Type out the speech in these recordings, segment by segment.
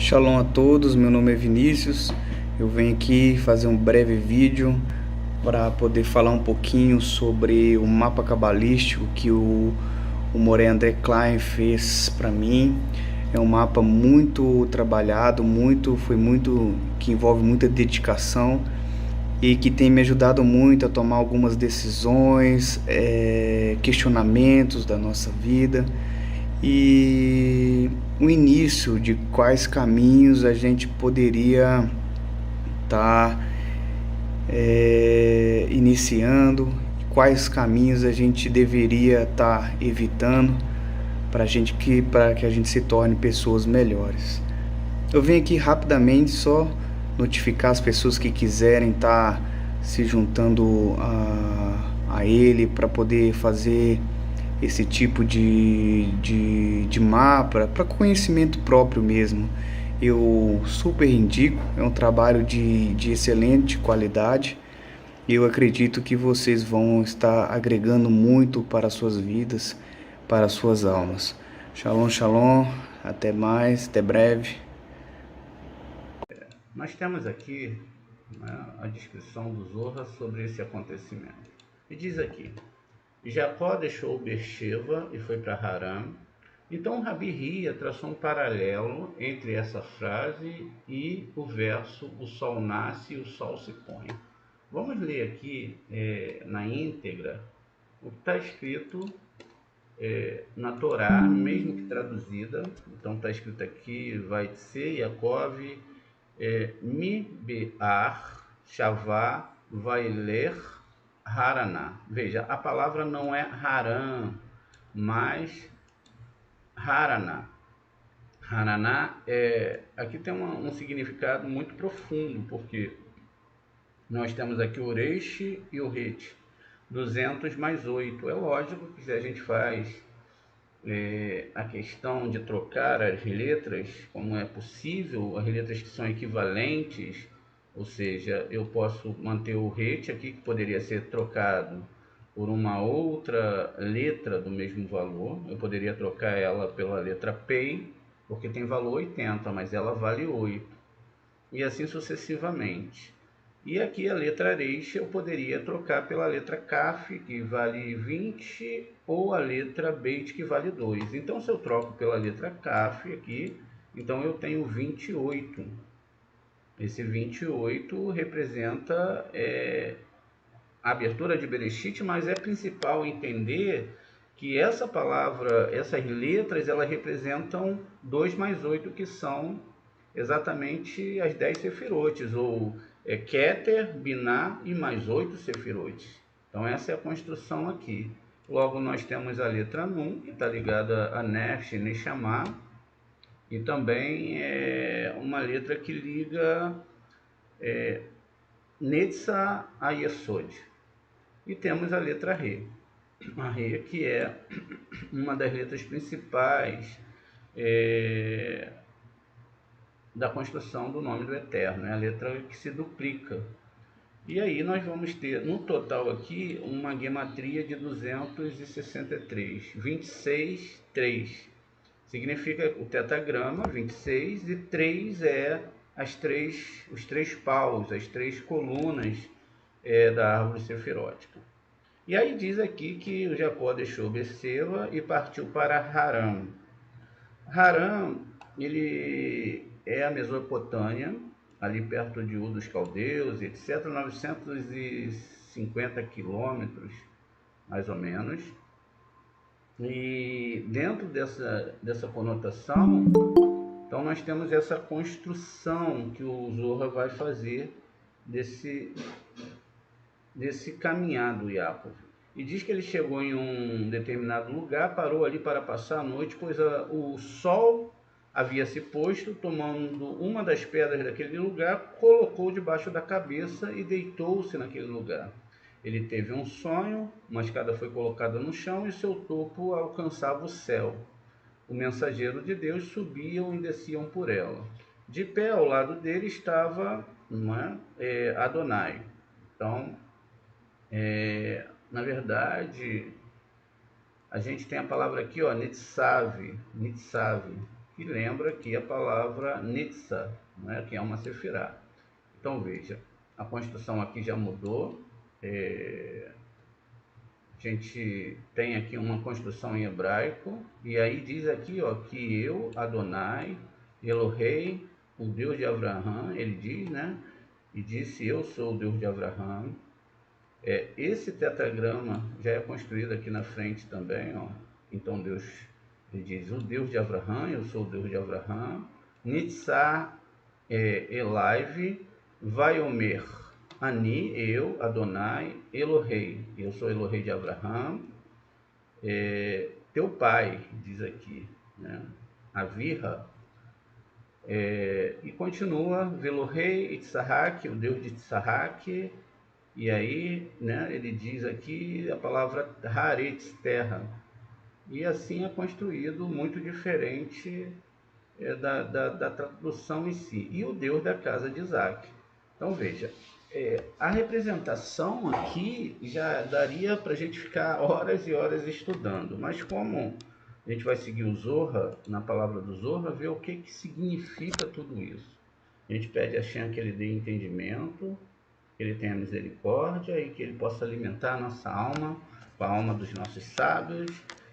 Shalom a todos, meu nome é Vinícius. Eu venho aqui fazer um breve vídeo para poder falar um pouquinho sobre o mapa cabalístico que o Moré André Klein fez para mim. É um mapa muito trabalhado, que envolve muita dedicação e que tem me ajudado muito a tomar algumas decisões, questionamentos da nossa vida e o início de quais caminhos a gente poderia estar iniciando, quais caminhos a gente deveria estar evitando para que a gente se torne pessoas melhores. Eu venho aqui rapidamente só notificar as pessoas que quiserem estar se juntando a ele para poder fazer esse tipo de mapa para conhecimento próprio mesmo. Eu super indico, é um trabalho de excelente qualidade e eu acredito que vocês vão estar agregando muito para as suas vidas, para as suas almas. Shalom, shalom, até mais, até breve. Nós temos aqui, né, a descrição do Zohar sobre esse acontecimento. E diz aqui: Jacó deixou Beersheba e foi para Harã. Então Rabi Hia traçou um paralelo entre essa frase e o verso "o sol nasce e o sol se põe". Vamos ler aqui na íntegra o que está escrito na Torá, mesmo que traduzida. Então está escrito aqui: vai ser Yaakov Mi Be'ar Shavá Vailer Haraná. Veja, a palavra não é Haran, mas Haraná. Haraná aqui tem um significado muito profundo, porque nós temos aqui o Reish e o Het, 200 mais 8. É lógico que se a gente faz a questão de trocar as letras, como é possível, as letras que são equivalentes, ou seja, eu posso manter o Het aqui, que poderia ser trocado por uma outra letra do mesmo valor. Eu poderia trocar ela pela letra Pei, porque tem valor 80, mas ela vale 8, e assim sucessivamente. E aqui a letra Reish eu poderia trocar pela letra Kaf, que vale 20, ou a letra Beit, que vale 2. Então, se eu troco pela letra Kaf aqui, então eu tenho 28. Esse 28 representa a abertura de Bereshit, mas é principal entender que essa palavra, essas letras, elas representam 2 mais 8, que são exatamente as 10 sefirotes, ou Keter, Biná e mais 8 sefirotes. Então essa é a construção aqui. Logo nós temos a letra Nun, que está ligada a Nefesh e Neshama, e também uma letra que liga Netza a Yesod. E temos a letra Re. A Re, que é uma das letras principais da construção do nome do Eterno, é a letra que se duplica. E aí nós vamos ter, no total aqui, uma gematria de 263, 26, 3. Significa o tetagrama, 26, e 3 é os três paus, as três colunas da árvore sefirótica. E aí diz aqui que o Jacó deixou Berseba e partiu para Harã. Harã, ele é a Mesopotâmia, ali perto de Ur dos Caldeus, etc., 950 quilômetros, mais ou menos. E dentro dessa conotação, então nós temos essa construção que o Zohar vai fazer desse caminhar do Yaakov. E diz que ele chegou em um determinado lugar, parou ali para passar a noite, pois o sol havia se posto, tomando uma das pedras daquele lugar, colocou debaixo da cabeça e deitou-se naquele lugar. Ele teve um sonho, uma escada foi colocada no chão e seu topo alcançava o céu. O mensageiro de Deus subiam e desciam por ela. De pé ao lado dele estava, não é, Adonai. Então, na verdade, a gente tem a palavra aqui, ó, Nitsav, que lembra aqui a palavra Nitsa, né, que é uma sefirá. Então veja, a construção aqui já mudou. A gente tem aqui uma construção em hebraico, e aí diz aqui, ó, que eu, Adonai, Elohei, o Deus de Abraão, ele diz, né? E disse, eu sou o Deus de Abraão. Esse tetragrama já é construído aqui na frente também, ó. Então Deus, ele diz, o Deus de Abraão, eu sou o Deus de Abraão. Nitzah Elaive, Vaiomer, Ani, eu, Adonai, Elohei, eu sou Elohei de Abraão, teu pai, diz aqui, né? Avirra, e continua, Velohei Itzahak, o Deus de Itzahak, e aí, né, ele diz aqui a palavra Haaretz, terra, e assim é construído, muito diferente da tradução em si, e o Deus da casa de Isaac. Então veja, a representação aqui já daria para a gente ficar horas e horas estudando, mas como a gente vai seguir o Zohar, na palavra do Zohar, ver o que significa tudo isso. A gente pede a Shem que ele dê entendimento, que ele tenha misericórdia e que ele possa alimentar a nossa alma com a alma dos nossos sábios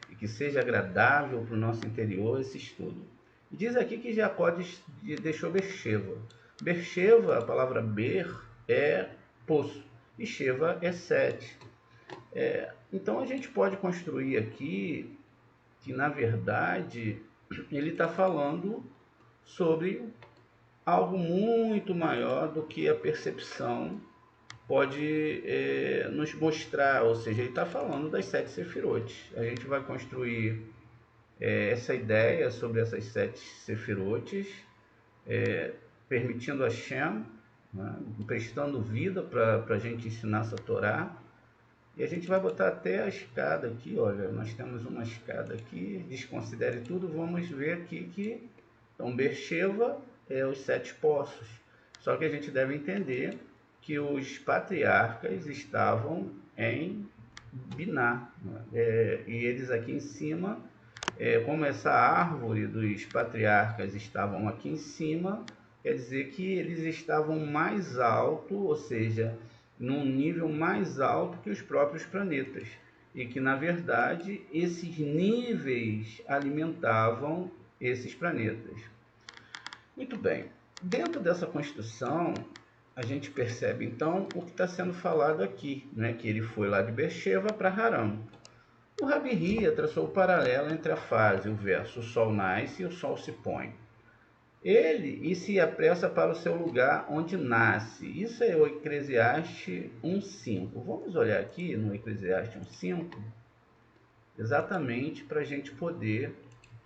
e que seja agradável para o nosso interior esse estudo. Diz aqui que Jacó deixou Beersheba. Beersheba, a palavra Ber é poço e Sheva é 7. Então a gente pode construir aqui que na verdade ele está falando sobre algo muito maior do que a percepção pode nos mostrar, ou seja, ele está falando das 7 sefirotes. A gente vai construir essa ideia sobre essas 7 sefirotes, permitindo a Shem, né, emprestando vida para a gente ensinar essa Torá. E a gente vai botar até a escada aqui, olha, nós temos uma escada aqui, desconsidere tudo, vamos ver aqui que então Beersheba é os 7 poços. Só que a gente deve entender que os patriarcas estavam em Biná, né? E eles aqui em cima, como essa árvore dos patriarcas estavam aqui em cima, quer dizer que eles estavam mais alto, ou seja, num nível mais alto que os próprios planetas, e que na verdade esses níveis alimentavam esses planetas. Muito bem, dentro dessa construção a gente percebe então o que está sendo falado aqui, né? Que ele foi lá de Beersheba para Harã. O Rabi Hia traçou o paralelo entre a fase, o verso, o sol nasce e o sol se põe. Ele se apressa para o seu lugar onde nasce. Isso é o Eclesiastes 1,5. Vamos olhar aqui no Eclesiastes 1,5, exatamente para a gente poder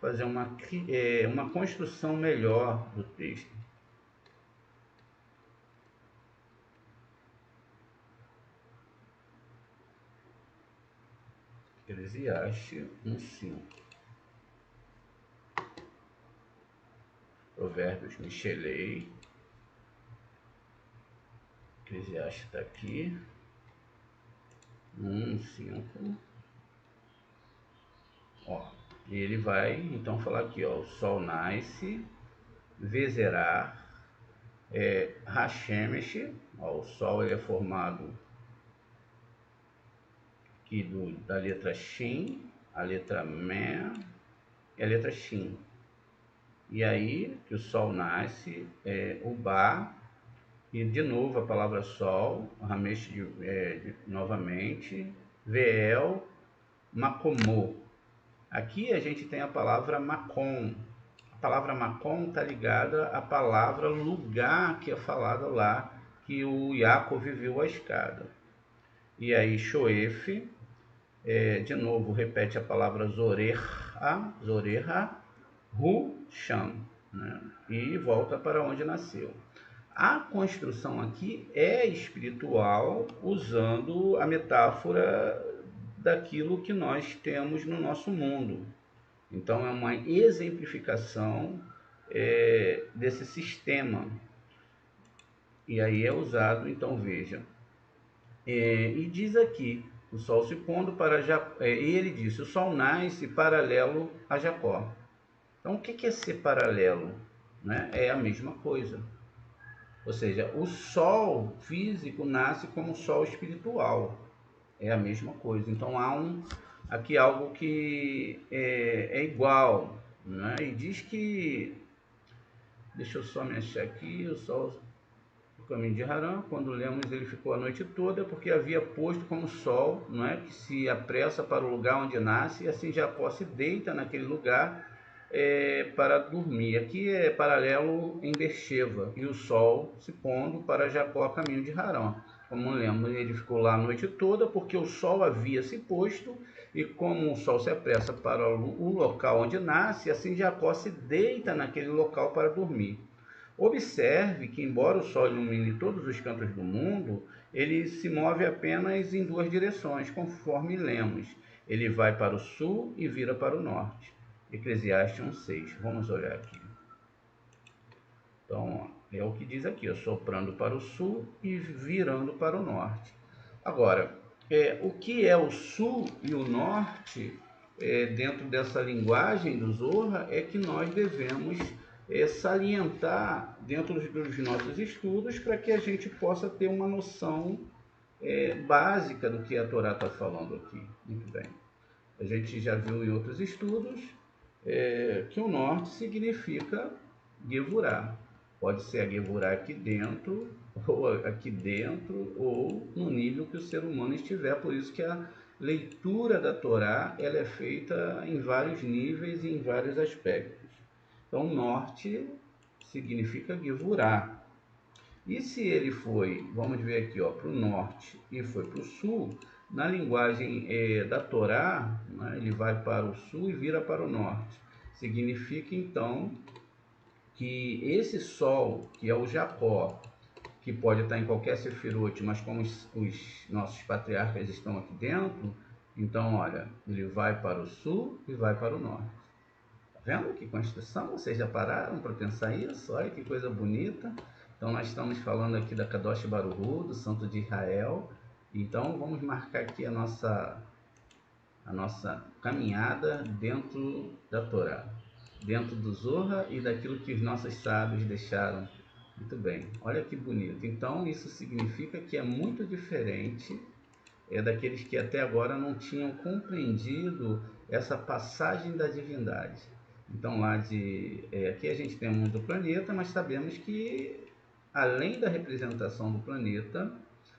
fazer uma construção melhor do texto. Eclesiastes 1,5. Provérbios Michelei. Eclesiastes está aqui. 1,5. Ó, e ele vai então falar aqui, ó, o sol nasce, Vezerá, Hashemesh, ó, o sol ele é formado aqui da letra Shin, a letra Me e a letra Shin. E aí que o sol nasce, o Ba, e de novo a palavra sol, Ramesh novamente, Veel, Makomô. Aqui a gente tem a palavra Makom. A palavra Makom está ligada à palavra lugar que é falada lá, que o Yaakov viu a escada. E aí Shoef, de novo, repete a palavra Zoreha, Hu, Sham, né? E volta para onde nasceu. A construção aqui é espiritual, usando a metáfora daquilo que nós temos no nosso mundo. Então é uma exemplificação desse sistema. E aí é usado, então veja. E diz aqui, o sol se pondo para Jacó, e ele disse, o sol nasce paralelo a Jacó. Então o que é ser paralelo? Né? É a mesma coisa. Ou seja, o sol físico nasce como o sol espiritual. É a mesma coisa. Então há aqui algo que é igual. Né? E diz que, deixa eu só me achar aqui, o sol, o caminho de Harã, quando lemos, ele ficou a noite toda, porque havia posto como sol, não é, que se apressa para o lugar onde nasce, e assim Jacó se deita naquele lugar para dormir. Aqui é paralelo em Beersheba, e o sol se pondo para Jacó a caminho de Harã. Como lemos, ele ficou lá a noite toda, porque o sol havia se posto, e como o sol se apressa para o local onde nasce, assim Jacó se deita naquele local para dormir. Observe que, embora o Sol ilumine todos os cantos do mundo, ele se move apenas em duas direções, conforme lemos. Ele vai para o sul e vira para o norte. Eclesiastes 1:6. Vamos olhar aqui. Então, é o que diz aqui, soprando para o sul e virando para o norte. Agora, o que é o sul e o norte, dentro dessa linguagem do Zohar, é que nós devemos salientar dentro dos nossos estudos para que a gente possa ter uma noção básica do que a Torá está falando aqui. Muito bem. A gente já viu em outros estudos que o norte significa Gevurah. Pode ser a Gevurah aqui dentro, ou no nível que o ser humano estiver. Por isso que a leitura da Torá ela é feita em vários níveis e em vários aspectos. Então, norte significa Gevurah. E se ele foi, vamos ver aqui, para o norte e foi para o sul, na linguagem da Torá, né, ele vai para o sul e vira para o norte. Significa, então, que esse sol, que é o Jacó, que pode estar em qualquer sefirote, mas como os nossos patriarcas estão aqui dentro, então, olha, ele vai para o sul e vai para o norte. Tá vendo que construção? Vocês já pararam para pensar isso? Olha que coisa bonita. Então nós estamos falando aqui da Kadosh Baruch Hu, do Santo de Israel. Então vamos marcar aqui a nossa caminhada dentro da Torá, dentro do Zohar e daquilo que os nossos sábios deixaram. Muito bem, olha que bonito. Então isso significa que é muito diferente daqueles que até agora não tinham compreendido essa passagem da divindade. Então lá aqui a gente tem o mundo do planeta, mas sabemos que além da representação do planeta,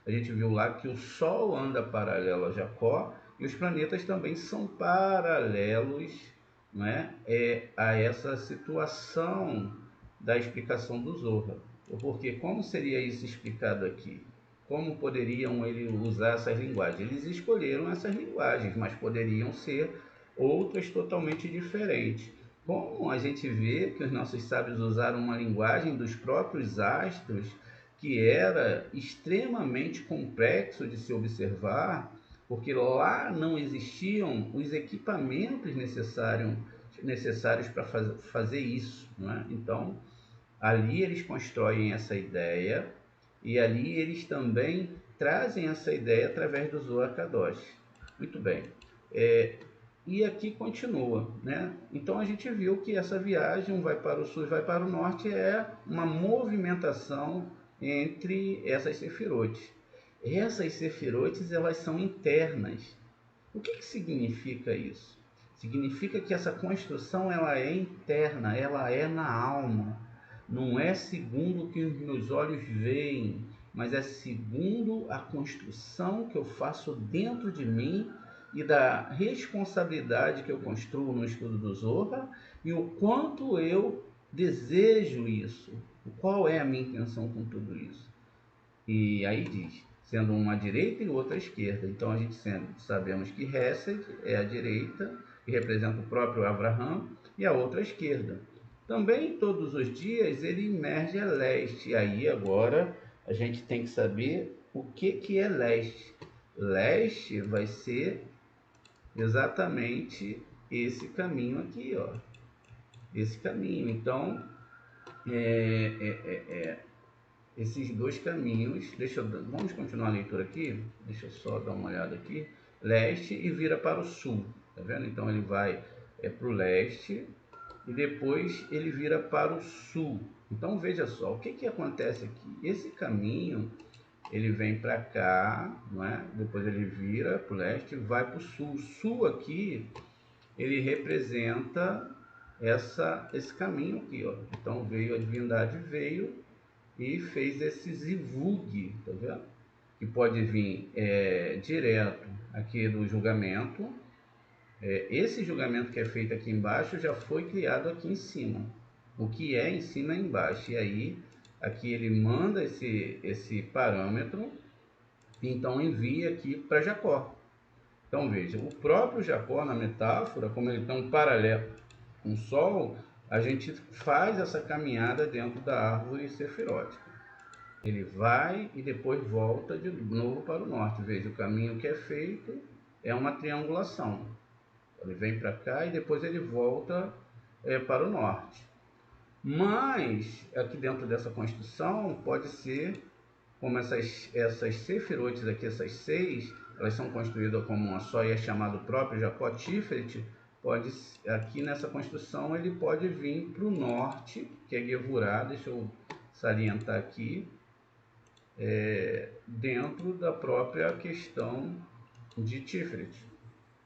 a gente viu lá que o Sol anda paralelo a Jacó e os planetas também são paralelos, não é, a essa situação da explicação do Zohar. Porque como seria isso explicado aqui? Como poderiam eles usar essas linguagens? Eles escolheram essas linguagens, mas poderiam ser outras totalmente diferentes. Como a gente vê que os nossos sábios usaram uma linguagem dos próprios astros, que era extremamente complexo de se observar, porque lá não existiam os equipamentos necessários para fazer isso. Não é? Então, ali eles constroem essa ideia e ali eles também trazem essa ideia através do Zohar Kadosh. Muito bem. E aqui continua, né? Então a gente viu que essa viagem, um vai para o sul e vai para o norte, é uma movimentação entre essas sefirotes. Essas sefirotes, elas são internas. O que significa isso? Significa que essa construção ela é interna, ela é na alma. Não é segundo o que os meus olhos veem, mas é segundo a construção que eu faço dentro de mim e da responsabilidade que eu construo no estudo do Zohar e o quanto eu desejo isso, qual é a minha intenção com tudo isso. E aí diz, sendo uma direita e outra esquerda. Então a gente sabemos que Hesed é a direita, que representa o próprio Abraham, e a outra a esquerda. Também todos os dias ele emerge a leste. E aí agora a gente tem que saber o que é leste. Leste vai ser exatamente esse caminho aqui, ó. Esse caminho. Então, esses dois caminhos, vamos continuar a leitura aqui, deixa eu só dar uma olhada aqui, leste e vira para o sul, tá vendo? Então ele vai para o leste e depois ele vira para o sul. Então veja só, o que acontece aqui? Esse caminho, ele vem para cá, não é? Depois ele vira para o leste e vai para o sul. O sul aqui, ele representa esse caminho aqui, ó. Então veio a divindade, veio e fez esse zivug, tá vendo? Que pode vir direto aqui do julgamento. Esse julgamento que é feito aqui embaixo já foi criado aqui em cima. O que é em cima é embaixo. E aí, aqui ele manda esse parâmetro, e então envia aqui para Jacó. Então veja, o próprio Jacó na metáfora, como ele está um paralelo com o Sol, a gente faz essa caminhada dentro da árvore sefirótica. Ele vai e depois volta de novo para o norte. Veja, o caminho que é feito é uma triangulação. Ele vem para cá e depois ele volta para o norte. Mas, aqui dentro dessa construção, pode ser como essas sefirotes aqui, essas 6, elas são construídas como uma só e é chamado próprio Jacó Tiferet. Aqui nessa construção ele pode vir para o norte, que é Gevurah, deixa eu salientar aqui, dentro da própria questão de Tiferet.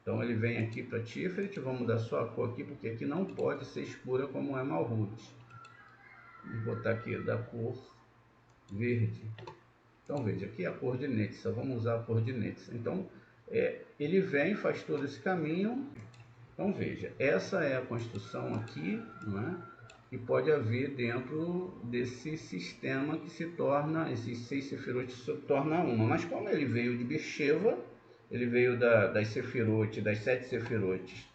Então ele vem aqui para Tiferet, vamos mudar só a cor aqui, porque aqui não pode ser escura como é Malhut. Vou botar aqui da cor verde. Então veja, aqui é a cor de Netza, vamos usar a cor de Netza. Então ele vem, faz todo esse caminho. Então veja, essa é a construção aqui, não é? Que pode haver dentro desse sistema que se torna, esses 6 sefirot se torna uma. Mas como ele veio de Beersheba, ele veio das sefirot, das 7 sefirot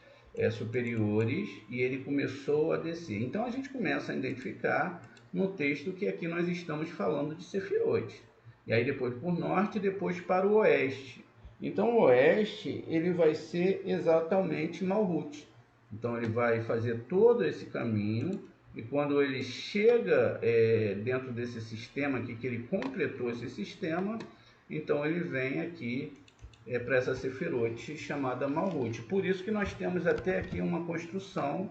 superiores, e ele começou a descer. Então a gente começa a identificar no texto que aqui nós estamos falando de sefirot. E aí depois por norte, depois para o oeste. Então o oeste, ele vai ser exatamente Malhut. Então ele vai fazer todo esse caminho, e quando ele chega dentro desse sistema aqui, que ele completou esse sistema, então ele vem aqui para essa Sefirot chamada Malhut. Por isso que nós temos até aqui uma construção,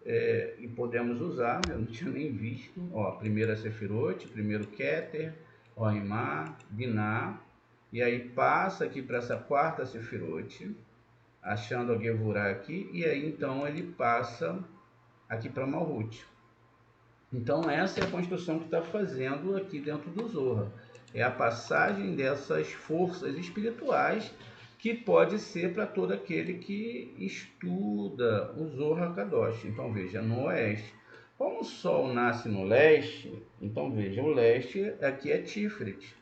e podemos usar, eu não tinha nem visto, ó, primeira Sefirot, primeiro Keter, Oimá, Biná, e aí passa aqui para essa quarta Sefirot, achando a Gevurah aqui, e aí então ele passa aqui para Malhut. Então essa é a construção que está fazendo aqui dentro do Zohar. É a passagem dessas forças espirituais que pode ser para todo aquele que estuda o Zohar Kadosh. Então veja, no oeste. Como o Sol nasce no leste, então veja, o leste aqui é Tiferet.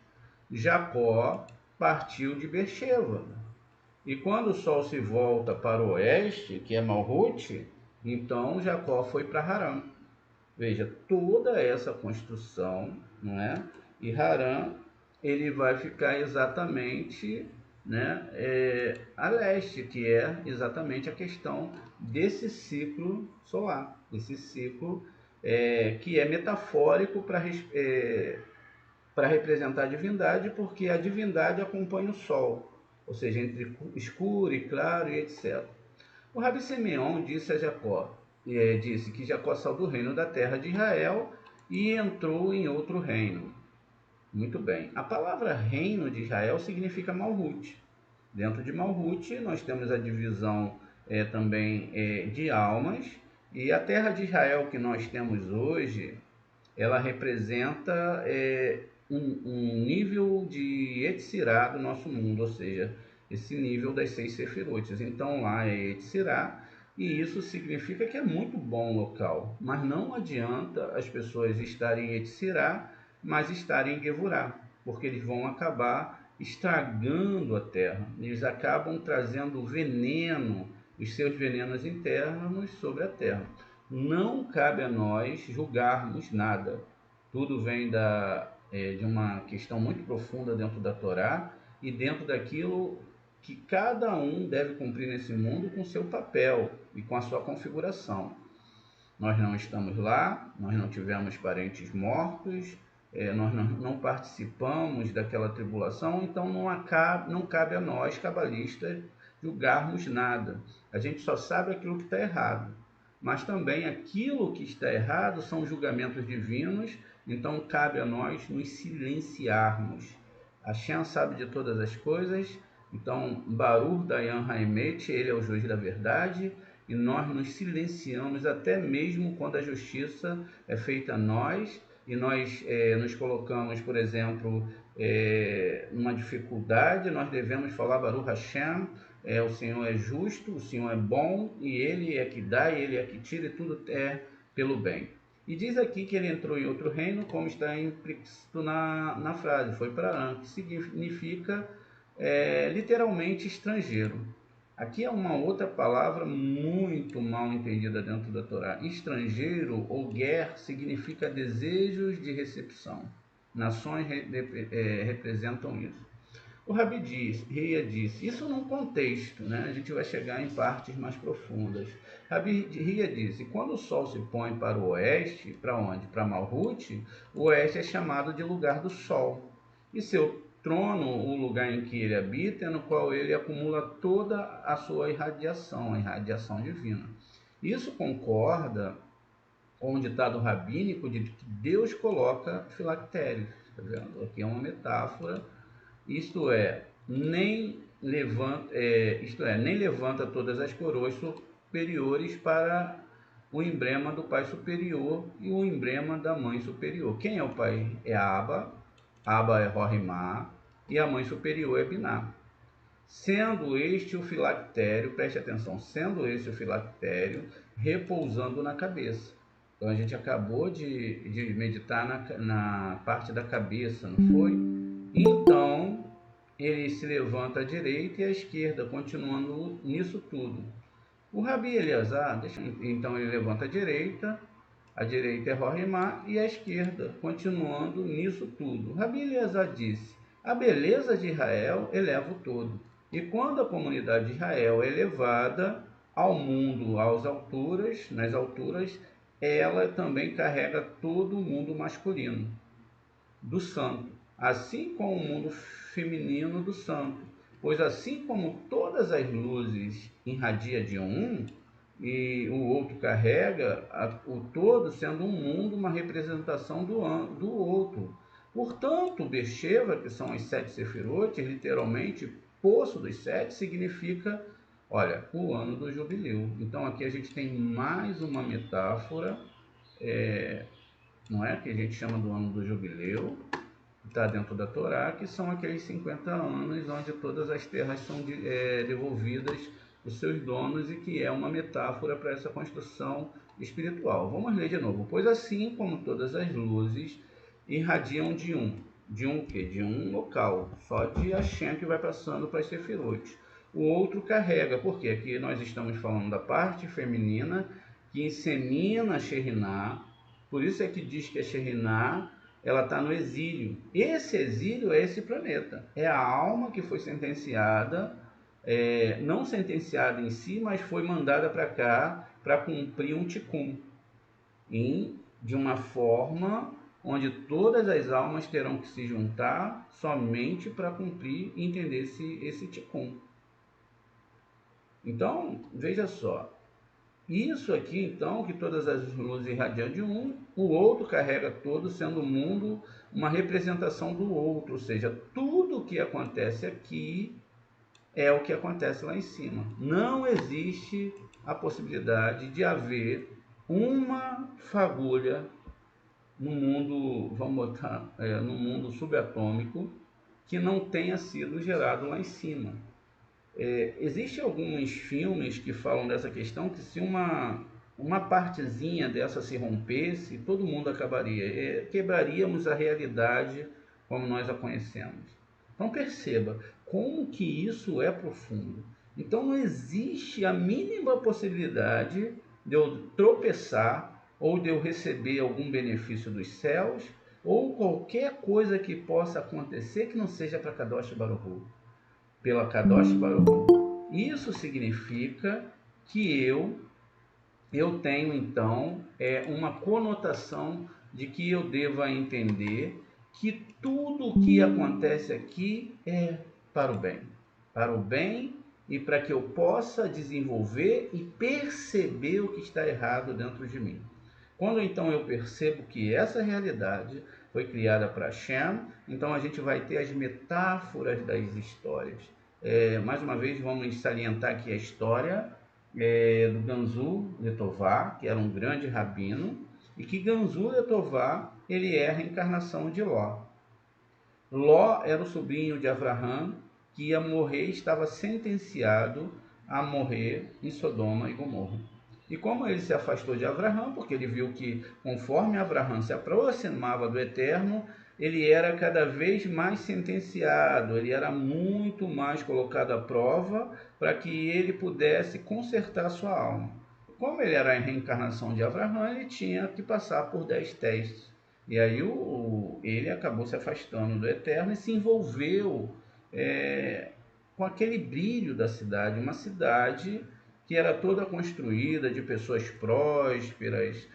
Jacó partiu de Beersheba. E quando o Sol se volta para o oeste, que é Malhut, então Jacó foi para Harã. Veja, toda essa construção, não é? E Harã, ele vai ficar exatamente, né, a leste, que é exatamente a questão desse ciclo solar, esse ciclo que é metafórico para representar a divindade, porque a divindade acompanha o Sol, ou seja, entre escuro e claro e etc. O Rabi Simeon disse a Jacó, disse que Jacó saiu do reino da terra de Israel e entrou em outro reino. Muito bem. A palavra reino de Israel significa Malhut. Dentro de Malhut nós temos a divisão também de almas, e a terra de Israel que nós temos hoje, ela representa um nível de Yetzirah do nosso mundo, ou seja, esse nível das 6 Sefirot. Então lá é Yetzirah, e isso significa que é muito bom local, mas não adianta as pessoas estarem em Yetzirah, mas estarem em Gevurah, porque eles vão acabar estragando a terra, eles acabam trazendo veneno, os seus venenos internos sobre a terra. Não cabe a nós julgarmos nada, tudo vem de uma questão muito profunda dentro da Torá e dentro daquilo que cada um deve cumprir nesse mundo com seu papel e com a sua configuração. Nós não estamos lá, nós não tivemos parentes mortos, nós não participamos daquela tribulação, então não cabe a nós, cabalistas, julgarmos nada. A gente só sabe aquilo que está errado. Mas também aquilo que está errado são julgamentos divinos, então cabe a nós nos silenciarmos. Hashem sabe de todas as coisas, então Baruch Dayan Haemet, ele é o juiz da verdade, e nós nos silenciamos até mesmo quando a justiça é feita a nós, e nós nos colocamos, por exemplo, numa dificuldade, nós devemos falar Baruch Hashem, o Senhor é justo, o Senhor é bom, e Ele é que dá, e Ele é que tira, e tudo é pelo bem. E diz aqui que ele entrou em outro reino, como está implícito na frase, foi para Arã, que significa literalmente estrangeiro. Aqui é uma outra palavra muito mal entendida dentro da Torá. Estrangeiro ou ger significa desejos de recepção. Nações representam isso. O Rabi Ria disse, isso num contexto, né? A gente vai chegar em partes mais profundas. Rabi Ria disse, quando o sol se põe para o oeste, para onde? Para Malhut, o oeste é chamado de lugar do sol. E seu trono, o lugar em que ele habita, é no qual ele acumula toda a sua irradiação, a irradiação divina. Isso concorda com o ditado rabínico de que Deus coloca filactérios. Tá vendo? Aqui é uma metáfora. Isto é, nem levanta todas as coroas superiores para o emblema do Pai superior e o emblema da Mãe superior. Quem é o Pai? É Abba, Abba é Rohimá, e a Mãe superior é Biná. Sendo este o filactério, preste atenção, sendo este o filactério repousando na cabeça. Então a gente acabou de meditar na parte da cabeça, não foi? Então, ele se levanta à direita e à esquerda, continuando nisso tudo. O Rabi Eleazar, então ele levanta à direita é Rohimá, e à esquerda, continuando nisso tudo. O Rabi Eleazar disse, a beleza de Israel eleva o todo. E quando a comunidade de Israel é elevada ao mundo, nas alturas, ela também carrega todo o mundo masculino do santo, assim como o mundo feminino do santo, pois assim como todas as luzes irradia de um e o outro carrega o todo, sendo um mundo uma representação do outro. Portanto, Beersheba, que são as 7 Sefirot, literalmente poço dos 7, significa, olha, o ano do jubileu. Então aqui a gente tem mais uma metáfora, não é, que a gente chama do ano do jubileu, está dentro da Torá, que são aqueles 50 anos onde todas as terras são devolvidas os seus donos, e que é uma metáfora para essa construção espiritual. Vamos ler de novo. Pois assim como todas as luzes irradiam de um quê? De um local, só de Hashem, que vai passando para as Sefirot. O outro carrega, porque aqui nós estamos falando da parte feminina que insemina a Sheriná, por isso é que diz que a Sheriná ela está no exílio. Esse exílio é esse planeta, é a alma que foi sentenciada, não sentenciada em si, mas foi mandada para cá para cumprir um tikkun, de uma forma onde todas as almas terão que se juntar somente para cumprir e entender esse tikkun. Então, veja só, isso aqui então, que todas as luzes irradiam de um, o outro carrega todo, sendo o mundo uma representação do outro, ou seja, tudo o que acontece aqui é o que acontece lá em cima. Não existe a possibilidade de haver uma fagulha no mundo, vamos botar, no mundo subatômico, que não tenha sido gerado lá em cima. Existem alguns filmes que falam dessa questão, que se uma partezinha dessa se rompesse, todo mundo acabaria. Quebraríamos a realidade como nós a conhecemos. Então perceba como que isso é profundo. Então não existe a mínima possibilidade de eu tropeçar ou de eu receber algum benefício dos céus ou qualquer coisa que possa acontecer que não seja para Kadosh Baruch pela Kadosh Baruch. Isso significa que eu tenho então uma conotação de que eu deva entender que tudo o que acontece aqui é para o bem e para que eu possa desenvolver e perceber o que está errado dentro de mim. Quando então eu percebo que essa realidade foi criada para Hashem, então a gente vai ter as metáforas das histórias. Mais uma vez vamos salientar aqui a história do Ganzu Letová, que era um grande rabino, e que Ganzu Letová ele é a reencarnação de Ló. Ló era o sobrinho de Avraham, que ia morrer, estava sentenciado a morrer em Sodoma e Gomorra. E como ele se afastou de Avraham, porque ele viu que conforme Avraham se aproximava do Eterno, ele era cada vez mais sentenciado, ele era muito mais colocado à prova para que ele pudesse consertar sua alma. Como ele era a reencarnação de Avraham, ele tinha que passar por 10 testes. E aí ele acabou se afastando do Eterno e se envolveu com aquele brilho da cidade, uma cidade que era toda construída de pessoas prósperas,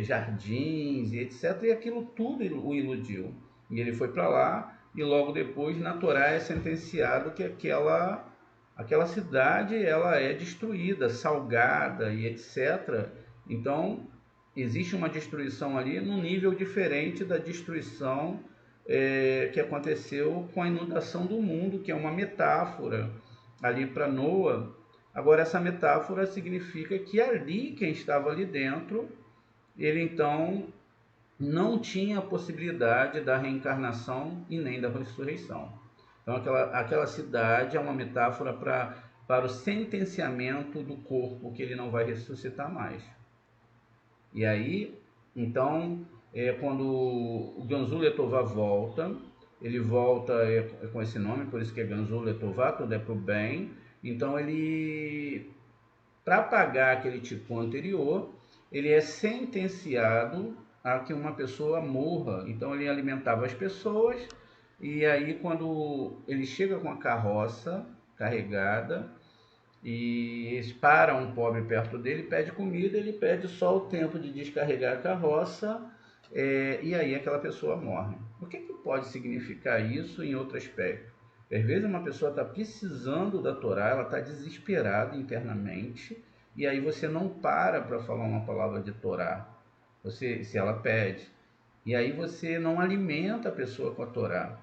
jardins e etc. E aquilo tudo o iludiu. E ele foi para lá e logo depois na Torá é sentenciado que aquela cidade ela é destruída, salgada e etc. Então existe uma destruição ali num nível diferente da destruição que aconteceu com a inundação do mundo, que é uma metáfora ali para Noa. Agora essa metáfora significa que ali quem estava ali dentro, ele então não tinha a possibilidade da reencarnação e nem da ressurreição. Então aquela cidade é uma metáfora para o sentenciamento do corpo, que ele não vai ressuscitar mais. E aí, então, quando o Ganzu Letová volta, ele volta com esse nome, por isso que é Ganzu Letová, tudo é para o bem. Então ele, para pagar aquele tipo anterior, ele é sentenciado a que uma pessoa morra. Então ele alimentava as pessoas e aí quando ele chega com a carroça carregada e eles param um pobre perto dele, pede comida, ele pede só o tempo de descarregar a carroça e aí aquela pessoa morre. O que pode significar isso em outro aspecto? Às vezes uma pessoa está precisando da Torá, ela está desesperada internamente, e aí você não para falar uma palavra de Torá, se ela pede. E aí você não alimenta a pessoa com a Torá.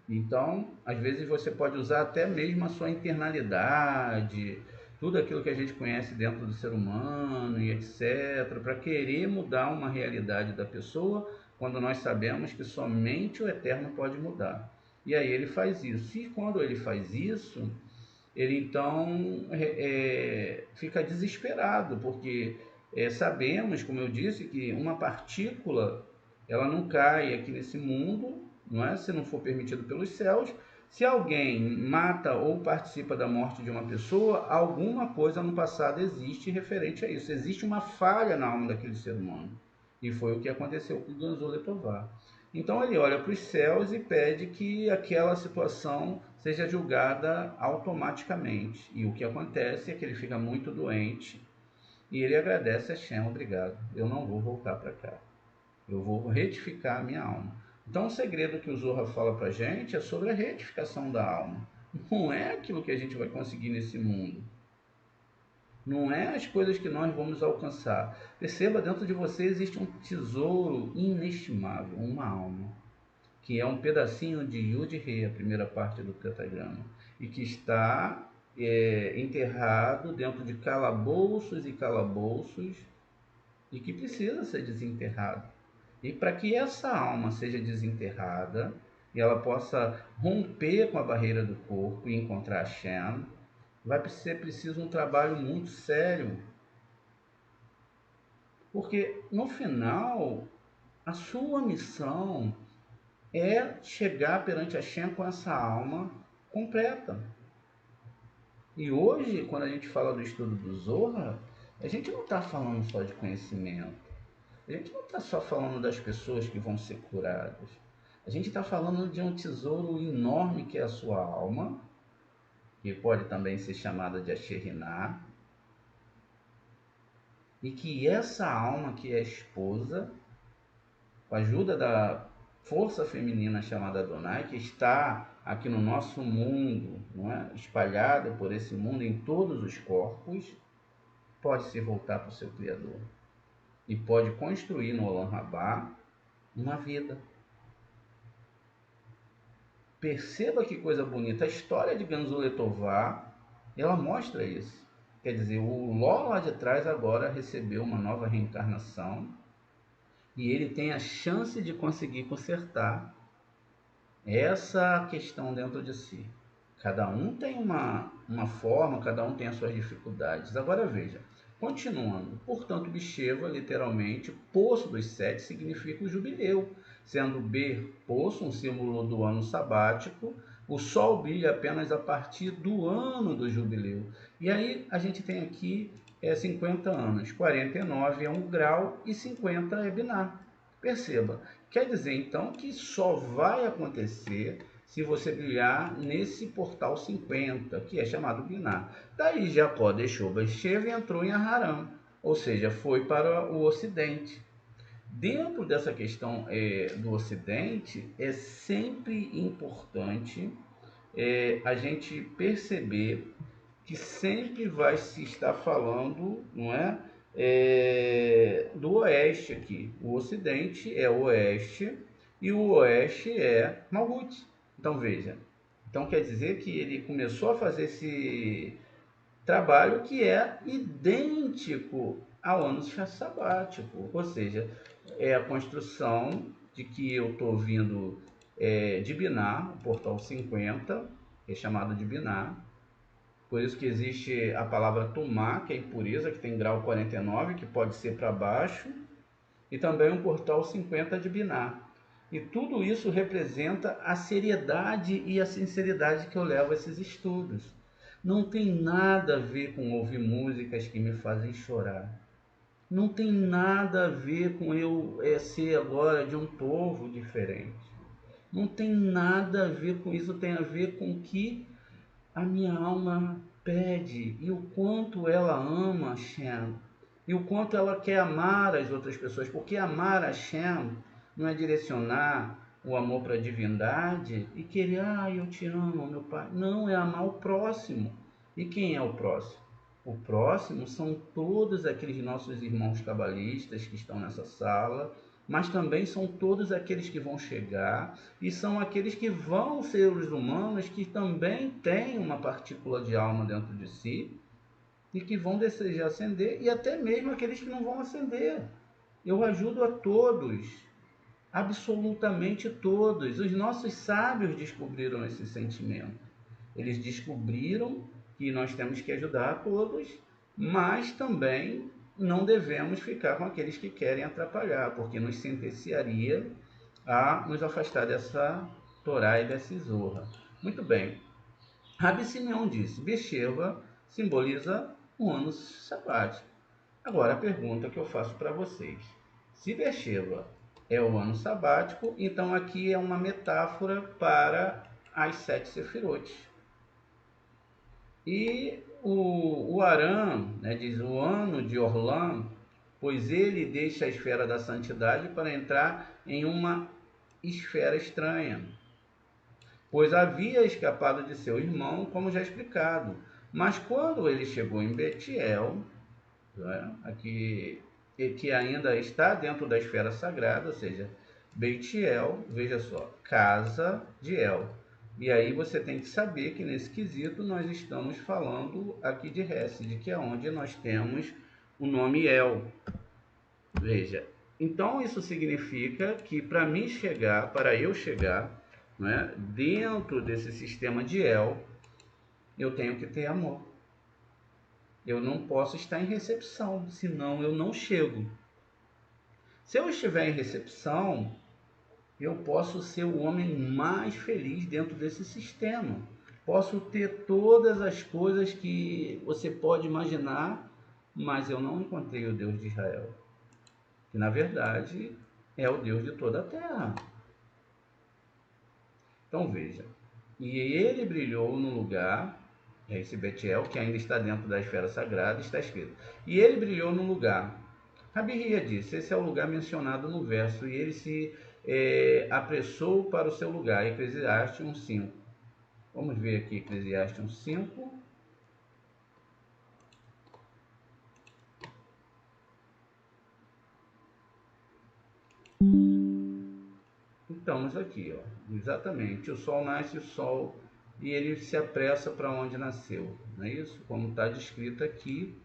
Então, às vezes você pode usar até mesmo a sua internalidade, tudo aquilo que a gente conhece dentro do ser humano e etc, para querer mudar uma realidade da pessoa, quando nós sabemos que somente o Eterno pode mudar. E aí ele faz isso. E quando ele faz isso, ele então fica desesperado, porque sabemos, como eu disse, que uma partícula ela não cai aqui nesse mundo, não é? Se não for permitido pelos céus. Se alguém mata ou participa da morte de uma pessoa, alguma coisa no passado existe referente a isso. Existe uma falha na alma daquele ser humano. E foi o que aconteceu com o Ganzu Letová. Então ele olha para os céus e pede que aquela situação seja julgada automaticamente. E o que acontece é que ele fica muito doente e ele agradece a Hashem, obrigado, eu não vou voltar para cá. Eu vou retificar a minha alma. Então o segredo que o Zohar fala para a gente é sobre a retificação da alma. Não é aquilo que a gente vai conseguir nesse mundo. Não é as coisas que nós vamos alcançar. Perceba, dentro de você existe um tesouro inestimável, uma alma, que é um pedacinho de Yud Re, a primeira parte do tetragrama, e que está enterrado dentro de calabouços e calabouços, e que precisa ser desenterrado. E para que essa alma seja desenterrada, e ela possa romper com a barreira do corpo e encontrar Hashem, vai ser preciso um trabalho muito sério, porque no final a sua missão é chegar perante Hashem com essa alma completa. E hoje, quando a gente fala do estudo do Zohar, a gente não está falando só de conhecimento, a gente não está só falando das pessoas que vão ser curadas, a gente está falando de um tesouro enorme que é a sua alma, que pode também ser chamada de Asheriná, e que essa alma que é esposa, com a ajuda da força feminina chamada Adonai, que está aqui no nosso mundo, não é? Espalhada por esse mundo em todos os corpos, pode se voltar para o seu Criador e pode construir no Olam Rabá uma vida. Perceba que coisa bonita. A história de Ganzuletová, ela mostra isso. Quer dizer, o Ló lá de trás agora recebeu uma nova reencarnação e ele tem a chance de conseguir consertar essa questão dentro de si. Cada um tem uma forma, cada um tem as suas dificuldades. Agora veja, continuando. Portanto, Bisheva, literalmente, poço dos sete, significa o jubileu. Sendo B, poço, um símbolo do ano sabático, o sol brilha apenas a partir do ano do jubileu. E aí a gente tem aqui 50 anos, 49 é 1 grau e 50 é binar. Perceba, quer dizer então que só vai acontecer se você brilhar nesse portal 50, que é chamado binar. Daí Jacó deixou Beersheba e entrou em Haran, ou seja, foi para o ocidente. Dentro dessa questão do ocidente, é sempre importante a gente perceber que sempre vai se estar falando, não é? Do oeste aqui. O ocidente é o oeste e o oeste é Malhut. Então veja, então quer dizer que ele começou a fazer esse trabalho que é idêntico ao ano sabático, ou seja, é a construção de que eu estou vindo de Binar, o portal 50, que é chamado de Binar. Por isso que existe a palavra Tumá, que é impureza, que tem grau 49, que pode ser para baixo, e também um portal 50 de Binar. E tudo isso representa a seriedade e a sinceridade que eu levo a esses estudos. Não tem nada a ver com ouvir músicas que me fazem chorar. Não tem nada a ver com eu ser agora de um povo diferente. Não tem nada a ver com isso, tem a ver com que a minha alma pede e o quanto ela ama Hashem e o quanto ela quer amar as outras pessoas, porque amar Hashem não é direcionar o amor para a divindade e querer, eu te amo, meu pai. Não, é amar o próximo. E quem é o próximo? O próximo são todos aqueles nossos irmãos cabalistas que estão nessa sala, mas também são todos aqueles que vão chegar e são aqueles que vão ser os humanos que também têm uma partícula de alma dentro de si e que vão desejar ascender, e até mesmo aqueles que não vão ascender. Eu ajudo a todos, absolutamente todos. Os nossos sábios descobriram esse sentimento. Eles descobriram que nós temos que ajudar a todos, mas também não devemos ficar com aqueles que querem atrapalhar, porque nos sentenciaria a nos afastar dessa Torá e dessa Zorra. Muito bem. Rabi Simeão disse, Beersheba simboliza o ano sabático. Agora a pergunta que eu faço para vocês. Se Beersheba é o ano sabático, então aqui é uma metáfora para as 7 sefirotes. E o Aram, diz o ano de Orlam, pois ele deixa a esfera da santidade para entrar em uma esfera estranha, pois havia escapado de seu irmão, como já explicado. Mas quando ele chegou em Betiel, aqui, que ainda está dentro da esfera sagrada, ou seja, Betiel, veja só, casa de El. E aí você tem que saber que nesse quesito nós estamos falando aqui de Hesed, que é onde nós temos o nome El. Veja, então isso significa que para eu chegar não é? Dentro desse sistema de El, eu tenho que ter amor. Eu não posso estar em recepção, senão eu não chego. Se eu estiver em recepção, eu posso ser o homem mais feliz dentro desse sistema. Posso ter todas as coisas que você pode imaginar, mas eu não encontrei o Deus de Israel, que na verdade é o Deus de toda a terra. Então veja, e ele brilhou no lugar, esse Betiel, que ainda está dentro da esfera sagrada, está escrito, e ele brilhou no lugar. Rabi Hia disse, esse é o lugar mencionado no verso, e ele se apressou para o seu lugar, Eclesiastes 1:5. Vamos ver aqui Eclesiastes 1:5. Estamos aqui, ó, exatamente, o sol nasce o sol e ele se apressa para onde nasceu, não é isso? Como está descrito aqui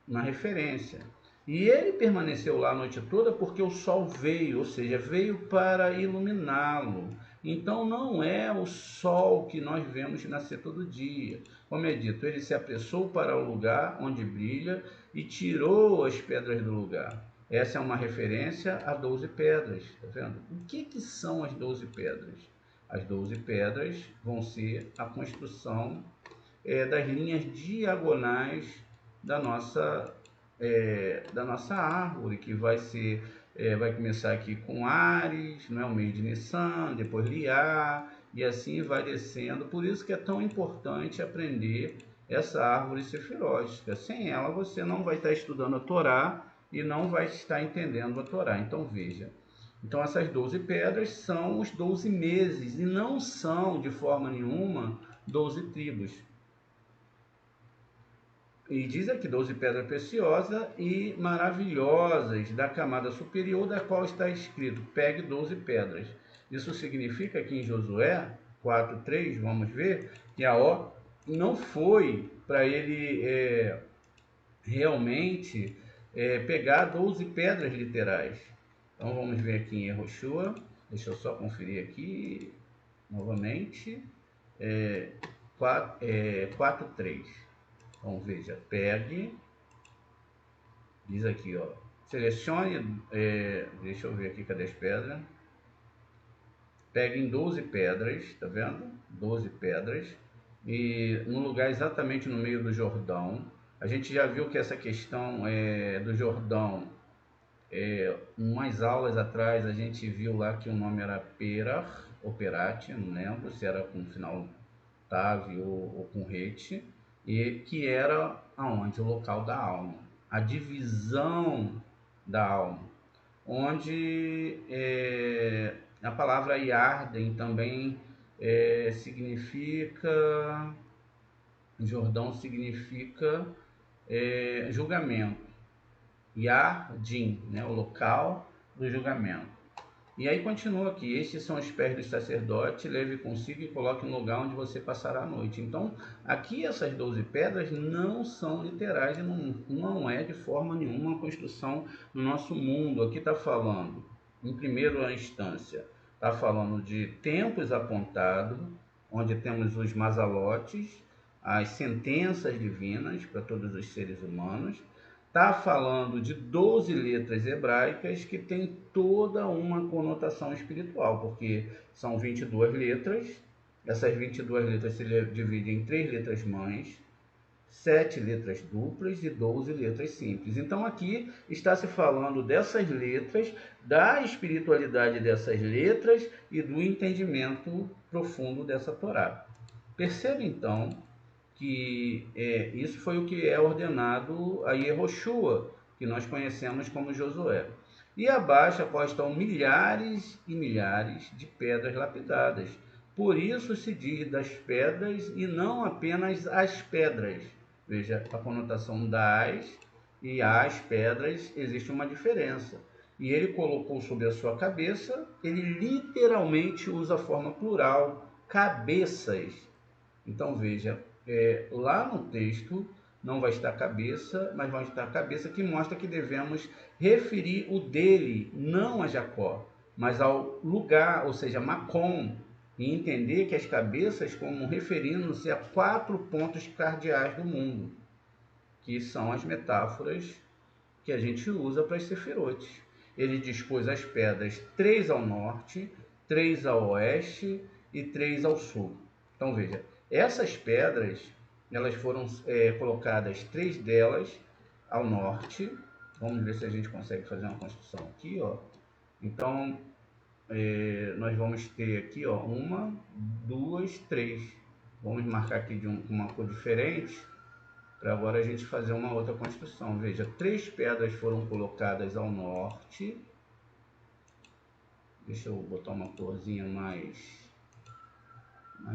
na referência. E ele permaneceu lá a noite toda porque o sol veio, ou seja, veio para iluminá-lo. Então não é o sol que nós vemos nascer todo dia. Como é dito, ele se apressou para o lugar onde brilha e tirou as pedras do lugar. Essa é uma referência a 12 pedras, tá vendo? O que são as 12 pedras? As 12 pedras vão ser a construção das linhas diagonais da nossa árvore, que vai começar aqui com Ares, o mês de Nissan, depois Liá, e assim vai descendo. Por isso que é tão importante aprender essa árvore sefirótica. Sem ela você não vai estar estudando a Torá e não vai estar entendendo a Torá. Então veja, então essas 12 pedras são os 12 meses e não são de forma nenhuma 12 tribos. E diz aqui 12 pedras preciosas e maravilhosas da camada superior, da qual está escrito, pegue 12 pedras. Isso significa que em Josué 4:3, vamos ver, que a ó não foi para ele realmente pegar 12 pedras literais. Então vamos ver aqui em Yehoshua, deixa eu só conferir aqui novamente, 4:3. Então veja, pegue, diz aqui, ó, selecione, deixa eu ver aqui, cadê as pedras? Pegue em 12 pedras, tá vendo? 12 pedras, e num lugar exatamente no meio do Jordão. A gente já viu que essa questão do Jordão, umas aulas atrás a gente viu lá que o nome era Perach, ou Perate, não lembro se era com final Tave ou com Rete, e que era aonde? O local da alma, a divisão da alma, onde a palavra Yarden também significa, Jordão significa julgamento, Yardim, o local do julgamento. E aí continua aqui, estes são os pés do sacerdote, leve consigo e coloque no lugar onde você passará a noite. Então, aqui essas 12 pedras não são literais e não é de forma nenhuma uma construção no nosso mundo. Aqui está falando, em primeira instância, está falando de tempos apontados, onde temos os mazalotes, as sentenças divinas para todos os seres humanos. Está falando de 12 letras hebraicas que tem toda uma conotação espiritual, porque são 22 letras, essas 22 letras se dividem em 3 letras mães, 7 letras duplas e 12 letras simples. Então aqui está se falando dessas letras, da espiritualidade dessas letras e do entendimento profundo dessa Torá. Perceba então que isso foi o que é ordenado a Yehoshua, que nós conhecemos como Josué. E abaixo estão milhares e milhares de pedras lapidadas. Por isso se diz das pedras e não apenas as pedras. Veja, a conotação das e as pedras, existe uma diferença. E ele colocou sobre a sua cabeça, ele literalmente usa a forma plural, cabeças. Então veja, lá no texto não vai estar cabeça, mas vai estar cabeça, que mostra que devemos referir o dele, não a Jacó. mas ao lugar, ou seja, Makom, e entender que as cabeças como referindo-se a 4 pontos cardeais do mundo, que são as metáforas que a gente usa para as sefirotes. Ele dispôs as pedras 3 ao norte, 3 ao oeste e 3 ao sul. Então veja, essas pedras, elas foram colocadas 3 delas ao norte. Vamos ver se a gente consegue fazer uma construção aqui, ó. Então, nós vamos ter aqui, ó, 1, 2, 3. Vamos marcar aqui de uma cor diferente, para agora a gente fazer uma outra construção. Veja, 3 pedras foram colocadas ao norte. Deixa eu botar uma corzinha mais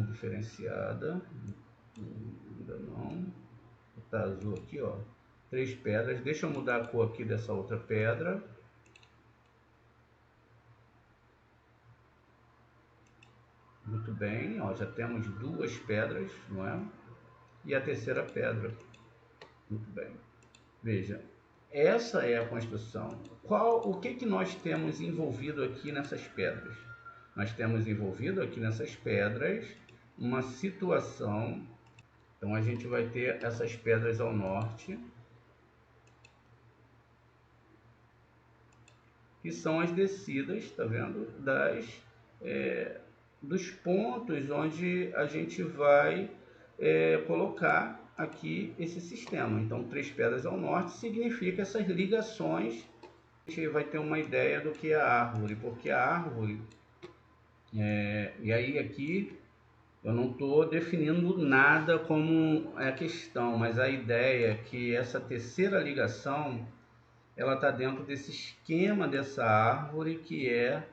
diferenciada. Ainda não. Tá azul aqui, ó. 3 pedras. Deixa eu mudar a cor aqui dessa outra pedra. Muito bem, ó, já temos 2 pedras, não é? E a terceira pedra. Muito bem. Veja, essa é a construção. O que nós temos envolvido aqui nessas pedras? Nós temos envolvido aqui nessas pedras uma situação. Então a gente vai ter essas pedras ao norte, que são as descidas, tá vendo? Dos pontos onde a gente vai colocar aqui esse sistema. Então, 3 pedras ao norte significa essas ligações. A gente vai ter uma ideia do que é a árvore, porque a árvore, e aí aqui eu não estou definindo nada como é a questão, mas a ideia é que essa terceira ligação, ela está dentro desse esquema dessa árvore que é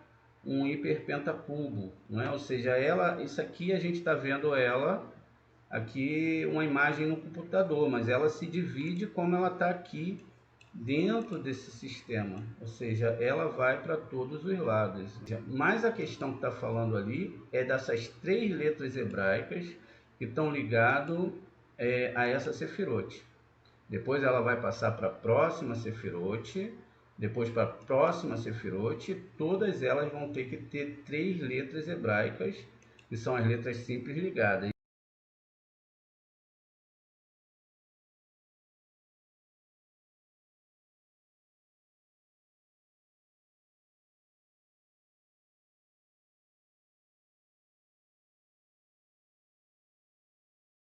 um hiperpentacubo, não é? Ou seja, isso aqui a gente está vendo ela aqui uma imagem no computador, mas ela se divide como ela está aqui dentro desse sistema, ou seja, ela vai para todos os lados. Mas a questão que está falando ali é dessas 3 letras hebraicas que estão ligadas a essa sefirote. Depois ela vai passar para a próxima sefirote, depois para a próxima sefirote, todas elas vão ter que ter 3 letras hebraicas, que são as letras simples ligadas.